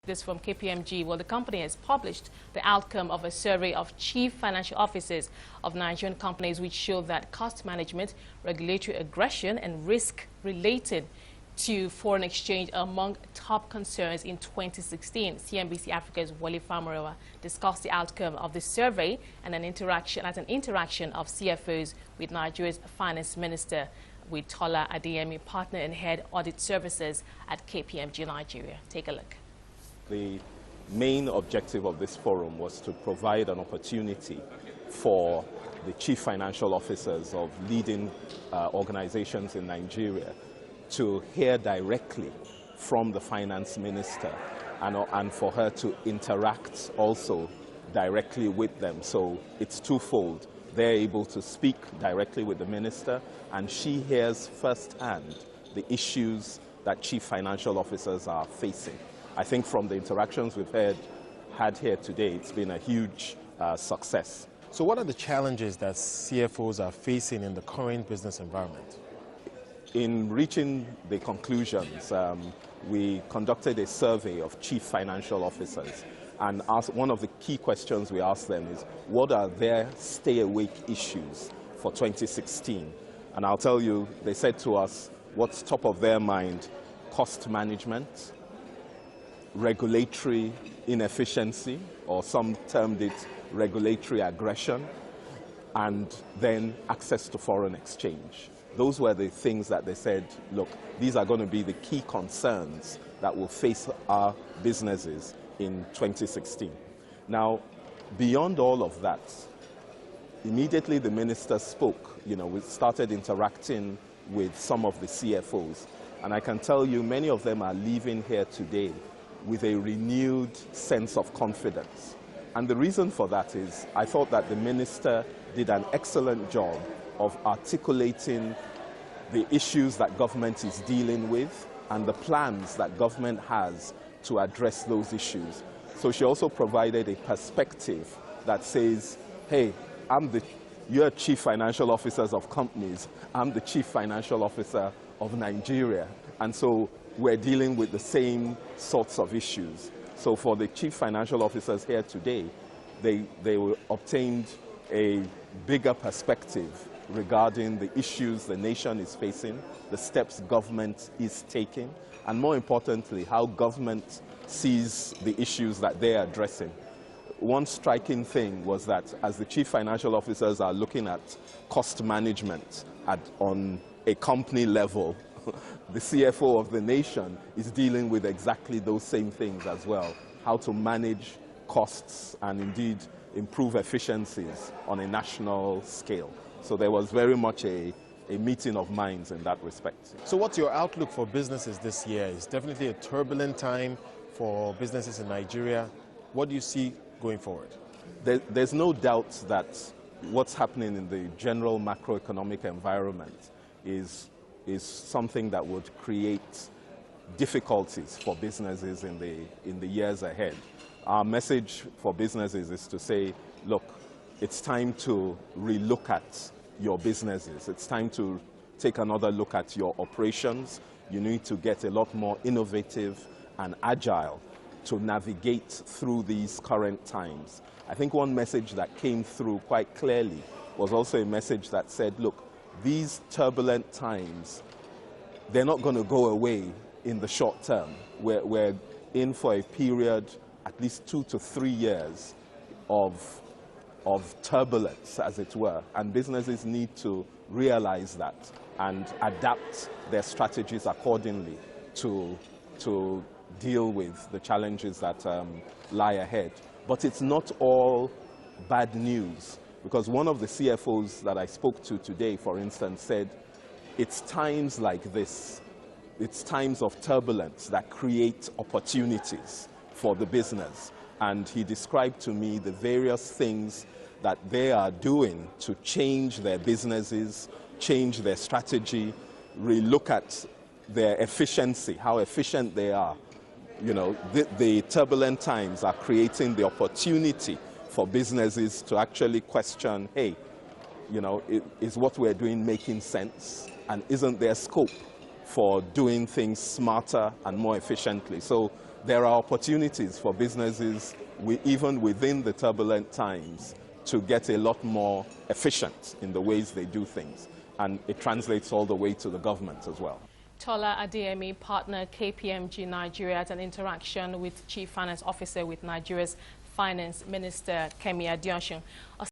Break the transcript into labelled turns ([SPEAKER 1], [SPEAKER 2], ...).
[SPEAKER 1] This from KPMG. Well, the company has published the outcome of a survey of chief financial officers of Nigerian companies, which show that cost management, regulatory aggression, and risk related to foreign exchange are among top concerns in 2016. CNBC Africa's Wole Famurewa discussed the outcome of the survey and an interaction of CFOs with Nigeria's finance minister, with Tola Adeyemi, partner in Head Audit Services at KPMG Nigeria. Take a look.
[SPEAKER 2] The main objective of this forum was to provide an opportunity for the chief financial officers of leading organizations in Nigeria to hear directly from the finance minister and for her to interact also directly with them. So it's twofold. They're able to speak directly with the minister, and she hears firsthand the issues that chief financial officers are facing. I think from the interactions we've had here today, it's been a huge success.
[SPEAKER 3] So what are the challenges that CFOs are facing in the current business environment?
[SPEAKER 2] In reaching the conclusions, we conducted a survey of chief financial officers, and one of the key questions we asked them is, what are their stay-awake issues for 2016? And I'll tell you, they said to us, what's top of their mind: cost management, regulatory inefficiency, or some termed it regulatory aggression, and then access to foreign exchange. Those were the things that they said, look, these are going to be the key concerns that will face our businesses in 2016. Now, beyond all of that, immediately the minister spoke. We started interacting with some of the CFOs, and I can tell you many of them are leaving here today with a renewed sense of confidence. And the reason for that is, I thought that the minister did an excellent job of articulating the issues that government is dealing with and the plans that government has to address those issues. So she also provided a perspective that says, hey, you're chief financial officers of companies, I'm the chief financial officer of Nigeria. And so we're dealing with the same sorts of issues. So for the chief financial officers here today, they obtained a bigger perspective regarding the issues the nation is facing, the steps government is taking, and more importantly, how government sees the issues that they're addressing. One striking thing was that as the chief financial officers are looking at cost management on a company level, the CFO of the nation is dealing with exactly those same things as well. How to manage costs and indeed improve efficiencies on a national scale. So there was very much a meeting of minds in that respect.
[SPEAKER 3] So what's your outlook for businesses this year? It's definitely a turbulent time for businesses in Nigeria. What do you see going forward?
[SPEAKER 2] There's no doubt that what's happening in the general macroeconomic environment is something that would create difficulties for businesses in the years ahead. Our message for businesses is to say, look, it's time to relook at your businesses. It's time to take another look at your operations. You need to get a lot more innovative and agile to navigate through these current times. I think one message that came through quite clearly was also a message that said, look, these turbulent times, they're not going to go away in the short term. We're in for a period, at least 2 to 3 years of turbulence, as it were, and businesses need to realize that and adapt their strategies accordingly to deal with the challenges that lie ahead. But it's not all bad news, because one of the CFOs that I spoke to today, for instance, said, it's times like this, it's times of turbulence that create opportunities for the business. And he described to me the various things that they are doing to change their businesses, change their strategy, relook at their efficiency, how efficient they are. The turbulent times are creating the opportunity for businesses to actually question, hey, is what we're doing making sense? And isn't there scope for doing things smarter and more efficiently? So there are opportunities for businesses, even within the turbulent times, to get a lot more efficient in the ways they do things. And it translates all the way to the government as well.
[SPEAKER 1] Tola Adeyemi, partner KPMG Nigeria, at an interaction with Chief Finance Officer with Nigeria's Finance Minister Kemi Adeosun.